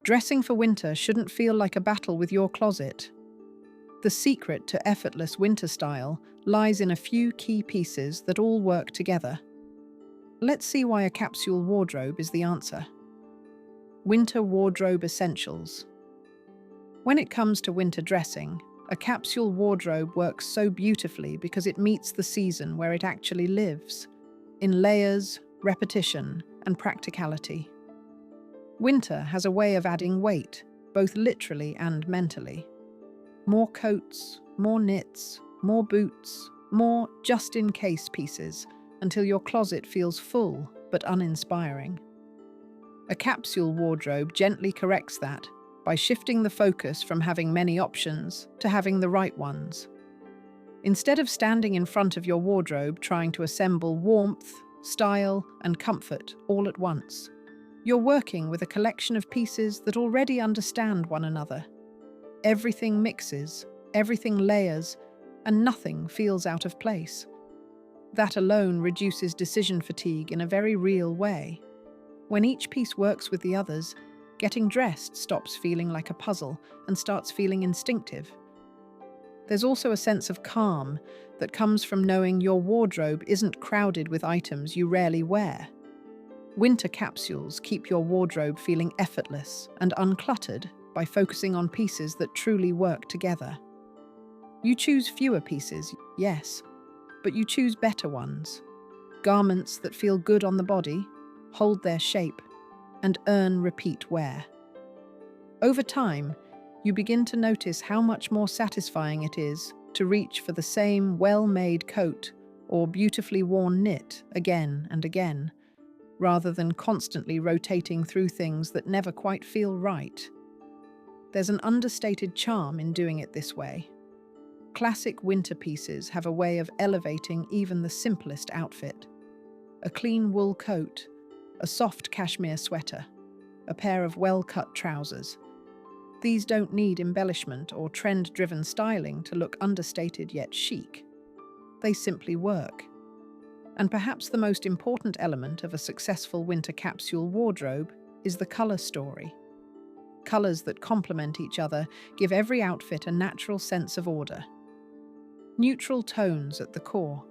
Dressing for winter shouldn't feel like a battle with your closet. The secret to effortless winter style lies in a few key pieces that all work together. Let's see why a capsule wardrobe is the answer. Winter wardrobe essentials. When it comes to winter dressing, a capsule wardrobe works so beautifully because it meets the season where it actually lives, in layers, repetition, and practicality. Winter has a way of adding weight, both literally and mentally. More coats, more knits, more boots, more just-in-case pieces, until your closet feels full but uninspiring. A capsule wardrobe gently corrects that by shifting the focus from having many options to having the right ones. Instead of standing in front of your wardrobe trying to assemble warmth, style, and comfort all at once, you're working with a collection of pieces that already understand one another. Everything mixes, everything layers, and nothing feels out of place. That alone reduces decision fatigue in a very real way. When each piece works with the others, getting dressed stops feeling like a puzzle and starts feeling instinctive. There's also a sense of calm that comes from knowing your wardrobe isn't crowded with items you rarely wear. Winter capsules keep your wardrobe feeling effortless and uncluttered by focusing on pieces that truly work together. You choose fewer pieces, yes, but you choose better ones. Garments that feel good on the body, hold their shape, and earn repeat wear. Over time, you begin to notice how much more satisfying it is to reach for the same well-made coat or beautifully worn knit again and again, rather than constantly rotating through things that never quite feel right. There's an understated charm in doing it this way. Classic winter pieces have a way of elevating even the simplest outfit. A clean wool coat, a soft cashmere sweater, a pair of well-cut trousers. These don't need embellishment or trend-driven styling to look understated yet chic. They simply work. And perhaps the most important element of a successful winter capsule wardrobe is the color story. Colors that complement each other give every outfit a natural sense of order. Neutral tones at the core: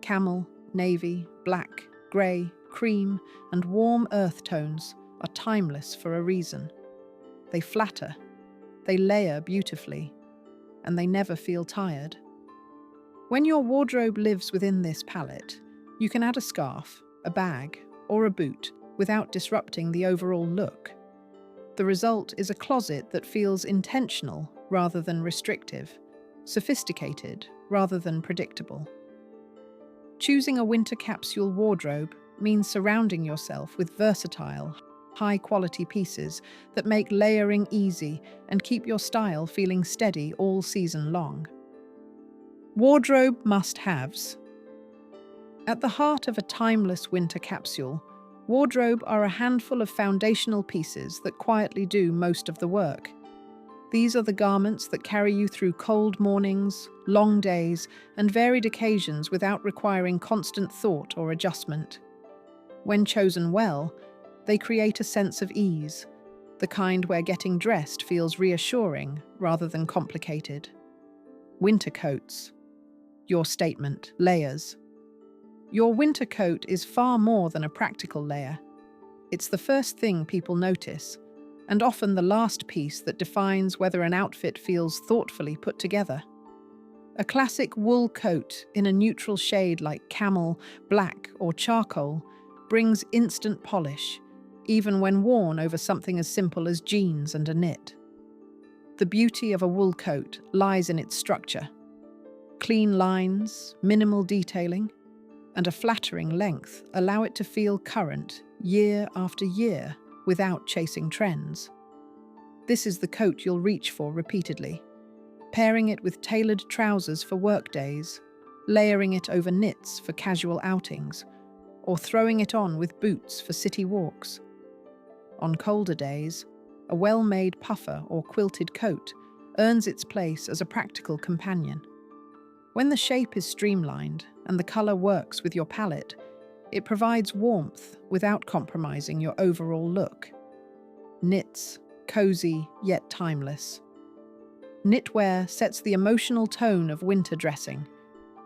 camel, navy, black, grey, cream, and warm earth tones are timeless for a reason. They flatter, they layer beautifully, and they never feel tired. When your wardrobe lives within this palette, you can add a scarf, a bag, or a boot without disrupting the overall look. The result is a closet that feels intentional rather than restrictive, sophisticated rather than predictable. Choosing a winter capsule wardrobe means surrounding yourself with versatile, high-quality pieces that make layering easy and keep your style feeling steady all season long. Wardrobe must-haves. At the heart of a timeless winter capsule, wardrobe are a handful of foundational pieces that quietly do most of the work. These are the garments that carry you through cold mornings, long days, and varied occasions without requiring constant thought or adjustment. When chosen well, they create a sense of ease, the kind where getting dressed feels reassuring rather than complicated. Winter coats. Your statement, layers. Your winter coat is far more than a practical layer. It's the first thing people notice, and often the last piece that defines whether an outfit feels thoughtfully put together. A classic wool coat in a neutral shade like camel, black, or charcoal brings instant polish, even when worn over something as simple as jeans and a knit. The beauty of a wool coat lies in its structure. Clean lines, minimal detailing, and a flattering length allow it to feel current year after year without chasing trends. This is the coat you'll reach for repeatedly, pairing it with tailored trousers for work days, layering it over knits for casual outings, or throwing it on with boots for city walks. On colder days, a well-made puffer or quilted coat earns its place as a practical companion. When the shape is streamlined and the color works with your palette, it provides warmth without compromising your overall look. Knits. cozy yet timeless. Knitwear sets the emotional tone of winter dressing.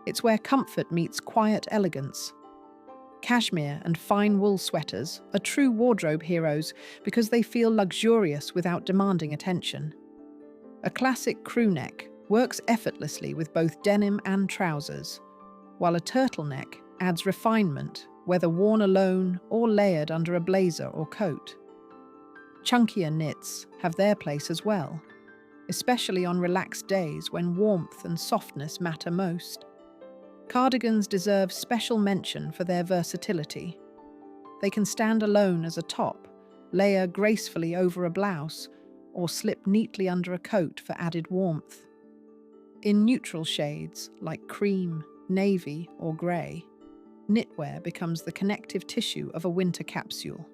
It's where comfort meets quiet elegance. Cashmere and fine wool sweaters are true wardrobe heroes because they feel luxurious without demanding attention. A classic crew neck works effortlessly with both denim and trousers, while a turtleneck adds refinement, whether worn alone or layered under a blazer or coat. Chunkier knits have their place as well, especially on relaxed days when warmth and softness matter most. Cardigans deserve special mention for their versatility. They can stand alone as a top, layer gracefully over a blouse, or slip neatly under a coat for added warmth. In neutral shades like cream, navy, or grey, knitwear becomes the connective tissue of a winter capsule.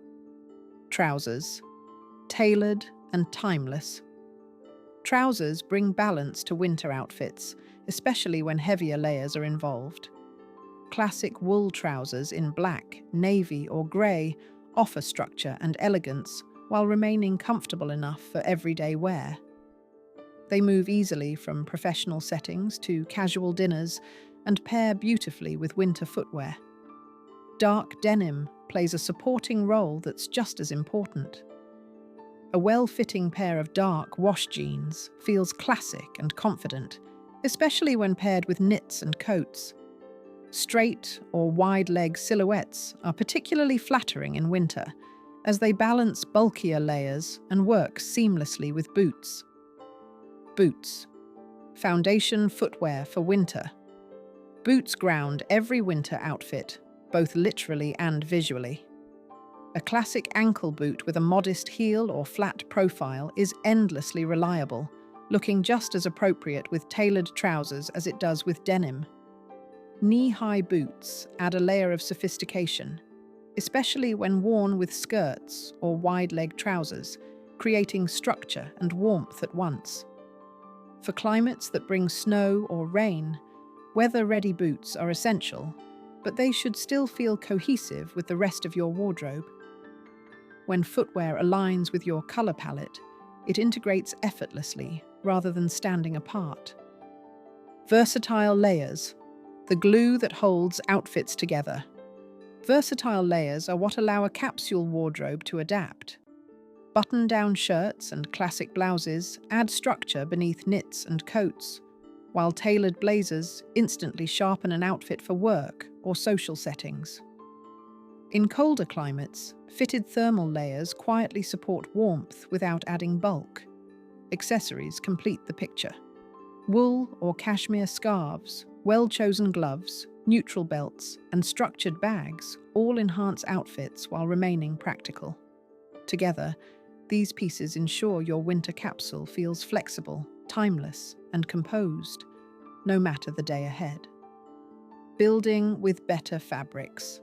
Trousers, tailored and timeless. Trousers bring balance to winter outfits, especially when heavier layers are involved. Classic wool trousers in black, navy, or grey offer structure and elegance while remaining comfortable enough for everyday wear. They move easily from professional settings to casual dinners and pair beautifully with winter footwear. Dark denim plays a supporting role that's just as important. A well-fitting pair of dark wash jeans feels classic and confident, especially when paired with knits and coats. Straight or wide-leg silhouettes are particularly flattering in winter, as they balance bulkier layers and work seamlessly with boots. Boots. Foundation footwear for winter. Boots ground every winter outfit, both literally and visually. A classic ankle boot with a modest heel or flat profile is endlessly reliable, looking just as appropriate with tailored trousers as it does with denim. Knee-high boots add a layer of sophistication, especially when worn with skirts or wide-leg trousers, creating structure and warmth at once. For climates that bring snow or rain, weather-ready boots are essential, but they should still feel cohesive with the rest of your wardrobe. When footwear aligns with your color palette, it integrates effortlessly rather than standing apart. Versatile layers, the glue that holds outfits together. Versatile layers are what allow a capsule wardrobe to adapt. Button-down shirts and classic blouses add structure beneath knits and coats, while tailored blazers instantly sharpen an outfit for work or social settings. In colder climates, fitted thermal layers quietly support warmth without adding bulk. Accessories complete the picture. Wool or cashmere scarves, well-chosen gloves, neutral belts, and structured bags all enhance outfits while remaining practical. Together, these pieces ensure your winter capsule feels flexible, timeless, and composed, no matter the day ahead. Building with better fabrics.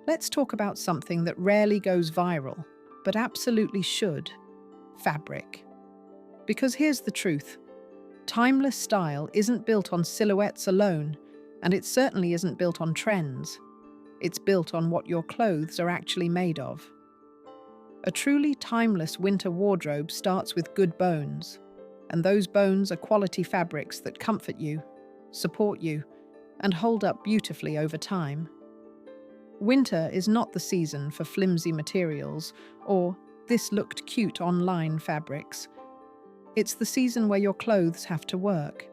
Let's talk about something that rarely goes viral, but absolutely should: fabric. Because here's the truth: timeless style isn't built on silhouettes alone, and it certainly isn't built on trends. It's built on what your clothes are actually made of. A truly timeless winter wardrobe starts with good bones, and those bones are quality fabrics that comfort you, support you, and hold up beautifully over time. Winter is not the season for flimsy materials or "this looked cute online" fabrics. It's the season where your clothes have to work.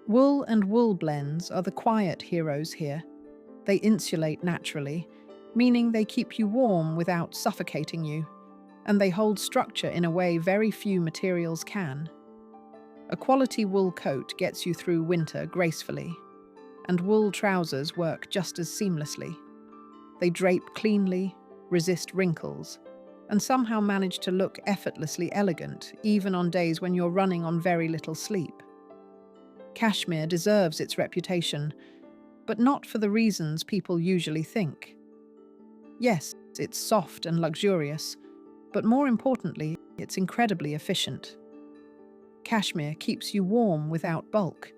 Wool and wool blends are the quiet heroes here. They insulate naturally, meaning they keep you warm without suffocating you, and they hold structure in a way very few materials can. A quality wool coat gets you through winter gracefully, and wool trousers work just as seamlessly. They drape cleanly, resist wrinkles, and somehow manage to look effortlessly elegant, even on days when you're running on very little sleep. Cashmere deserves its reputation, but not for the reasons people usually think. Yes, it's soft and luxurious, but more importantly, it's incredibly efficient. Cashmere keeps you warm without bulk,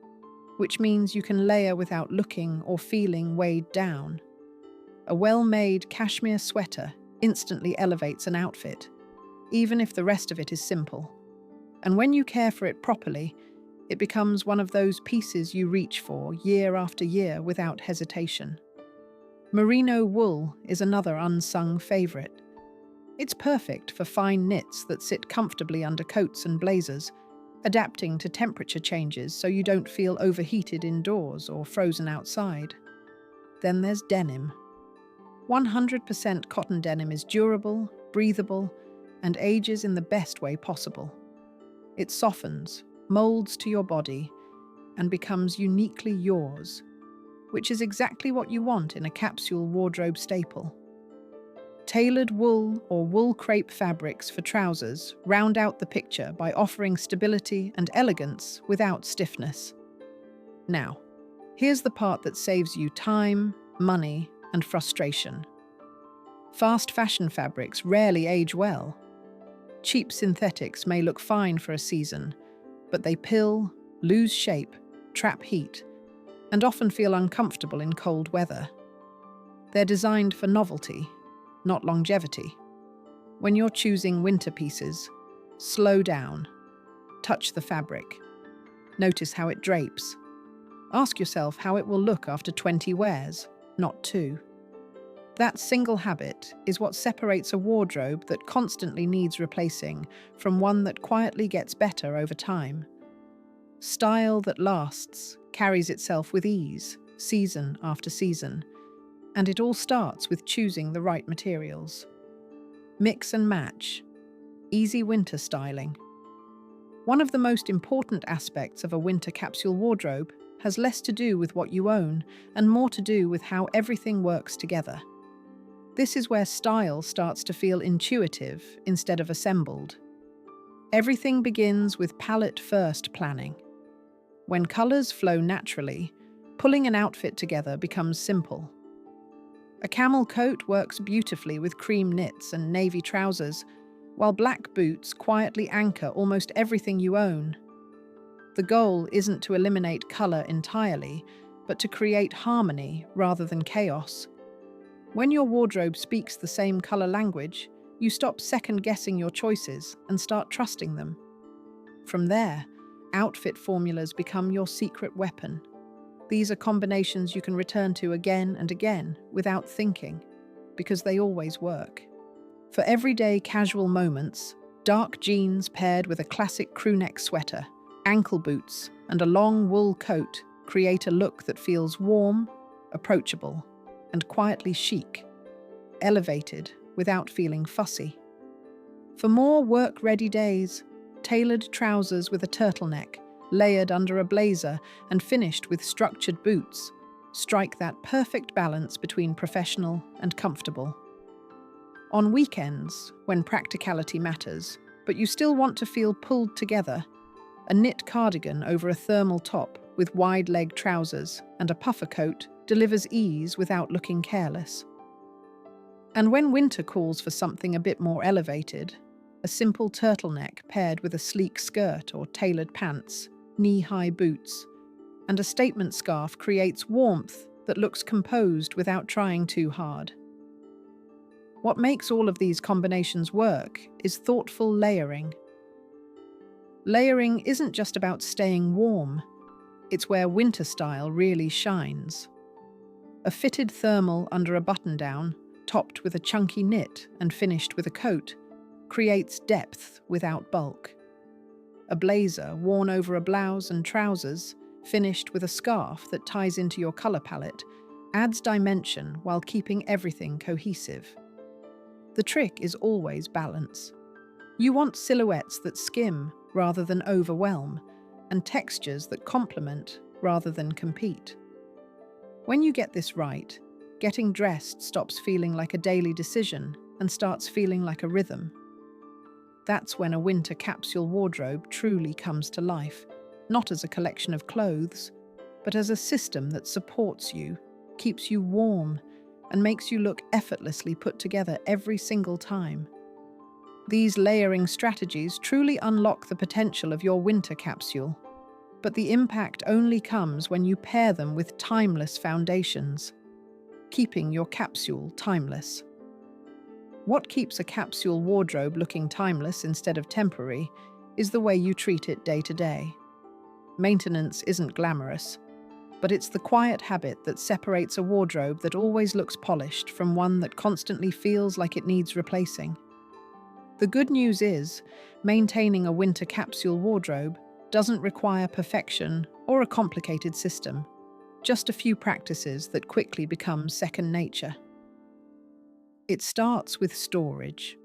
which means you can layer without looking or feeling weighed down. A well-made cashmere sweater instantly elevates an outfit, even if the rest of it is simple. And when you care for it properly, it becomes one of those pieces you reach for year after year without hesitation. Merino wool is another unsung favorite. It's perfect for fine knits that sit comfortably under coats and blazers, adapting to temperature changes so you don't feel overheated indoors or frozen outside. Then there's denim. 100% cotton denim is durable, breathable, and ages in the best way possible. It softens, molds to your body, and becomes uniquely yours, which is exactly what you want in a capsule wardrobe staple. Tailored wool or wool crepe fabrics for trousers round out the picture by offering stability and elegance without stiffness. Now, here's the part that saves you time, money, and frustration. Fast fashion fabrics rarely age well. Cheap synthetics may look fine for a season, but they pill, lose shape, trap heat, and often feel uncomfortable in cold weather. They're designed for novelty, not longevity. When you're choosing winter pieces, slow down, touch the fabric, notice how it drapes. Ask yourself how it will look after 20 wears, not 2. That single habit is what separates a wardrobe that constantly needs replacing from one that quietly gets better over time. Style that lasts carries itself with ease, season after season, and it all starts with choosing the right materials. Mix and match. Easy winter styling. One of the most important aspects of a winter capsule wardrobe has less to do with what you own and more to do with how everything works together. This is where style starts to feel intuitive instead of assembled. Everything begins with palette-first planning. When colors flow naturally, pulling an outfit together becomes simple. A camel coat works beautifully with cream knits and navy trousers, while black boots quietly anchor almost everything you own. The goal isn't to eliminate color entirely, but to create harmony rather than chaos. When your wardrobe speaks the same color language, you stop second-guessing your choices and start trusting them. From there, outfit formulas become your secret weapon. These are combinations you can return to again and again without thinking, because they always work. For everyday casual moments, dark jeans paired with a classic crewneck sweater, ankle boots, and a long wool coat create a look that feels warm, approachable, and quietly chic, elevated without feeling fussy. For more work-ready days, tailored trousers with a turtleneck, layered under a blazer and finished with structured boots, strike that perfect balance between professional and comfortable. On weekends, when practicality matters, but you still want to feel pulled together, a knit cardigan over a thermal top with wide-leg trousers and a puffer coat delivers ease without looking careless. And when winter calls for something a bit more elevated, a simple turtleneck paired with a sleek skirt or tailored pants, knee-high boots, and a statement scarf creates warmth that looks composed without trying too hard. What makes all of these combinations work is thoughtful layering. Layering isn't just about staying warm, it's where winter style really shines. A fitted thermal under a button-down, topped with a chunky knit and finished with a coat, creates depth without bulk. A blazer worn over a blouse and trousers, finished with a scarf that ties into your color palette, adds dimension while keeping everything cohesive. The trick is always balance. You want silhouettes that skim rather than overwhelm, and textures that complement rather than compete. When you get this right, getting dressed stops feeling like a daily decision and starts feeling like a rhythm. That's when a winter capsule wardrobe truly comes to life, not as a collection of clothes, but as a system that supports you, keeps you warm, and makes you look effortlessly put together every single time. These layering strategies truly unlock the potential of your winter capsule, but the impact only comes when you pair them with timeless foundations, keeping your capsule timeless. What keeps a capsule wardrobe looking timeless instead of temporary is the way you treat it day to day. Maintenance isn't glamorous, but it's the quiet habit that separates a wardrobe that always looks polished from one that constantly feels like it needs replacing. The good news is, maintaining a winter capsule wardrobe doesn't require perfection or a complicated system, just a few practices that quickly become second nature. It starts with storage.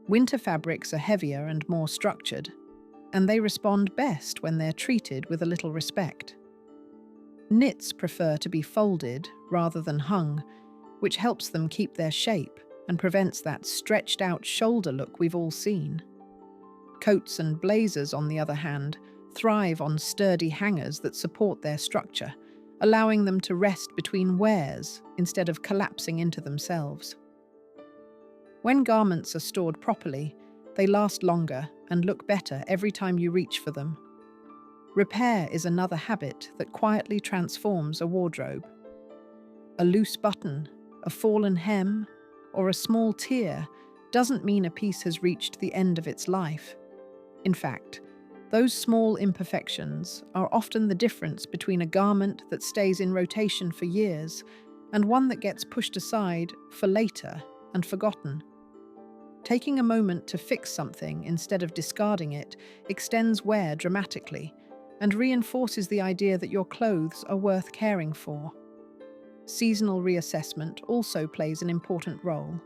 Winter fabrics are heavier and more structured, and they respond best when they're treated with a little respect. Knits prefer to be folded rather than hung, which helps them keep their shape and prevents that stretched-out shoulder look we've all seen. Coats and blazers, on the other hand, thrive on sturdy hangers that support their structure, allowing them to rest between wears instead of collapsing into themselves. When garments are stored properly, they last longer and look better every time you reach for them. Repair is another habit that quietly transforms a wardrobe. A loose button, a fallen hem, or a small tear doesn't mean a piece has reached the end of its life. In fact, those small imperfections are often the difference between a garment that stays in rotation for years and one that gets pushed aside for later and forgotten. Taking a moment to fix something instead of discarding it extends wear dramatically and reinforces the idea that your clothes are worth caring for. Seasonal reassessment also plays an important role.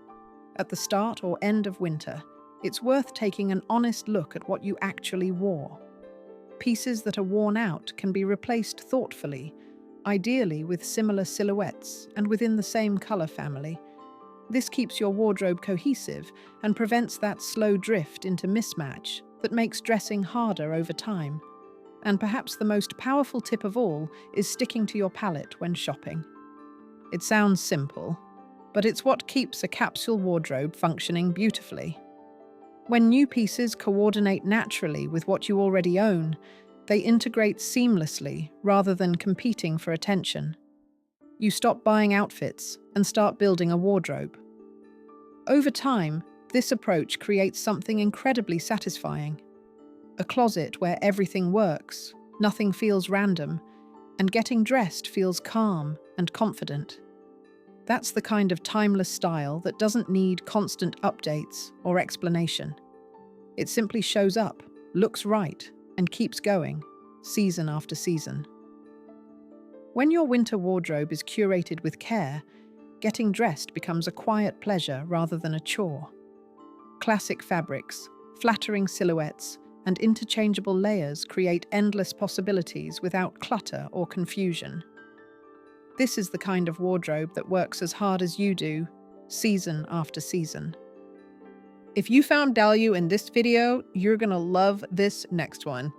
At the start or end of winter, it's worth taking an honest look at what you actually wore. Pieces that are worn out can be replaced thoughtfully, ideally with similar silhouettes and within the same color family. This keeps your wardrobe cohesive and prevents that slow drift into mismatch that makes dressing harder over time. And perhaps the most powerful tip of all is sticking to your palette when shopping. It sounds simple, but it's what keeps a capsule wardrobe functioning beautifully. When new pieces coordinate naturally with what you already own, they integrate seamlessly rather than competing for attention. You stop buying outfits and start building a wardrobe. Over time, this approach creates something incredibly satisfying. A closet where everything works, nothing feels random, and getting dressed feels calm and confident. That's the kind of timeless style that doesn't need constant updates or explanation. It simply shows up, looks right, and keeps going, season after season. When your winter wardrobe is curated with care, getting dressed becomes a quiet pleasure rather than a chore. Classic fabrics, flattering silhouettes, and interchangeable layers create endless possibilities without clutter or confusion. This is the kind of wardrobe that works as hard as you do, season after season. If you found value in this video, you're gonna love this next one.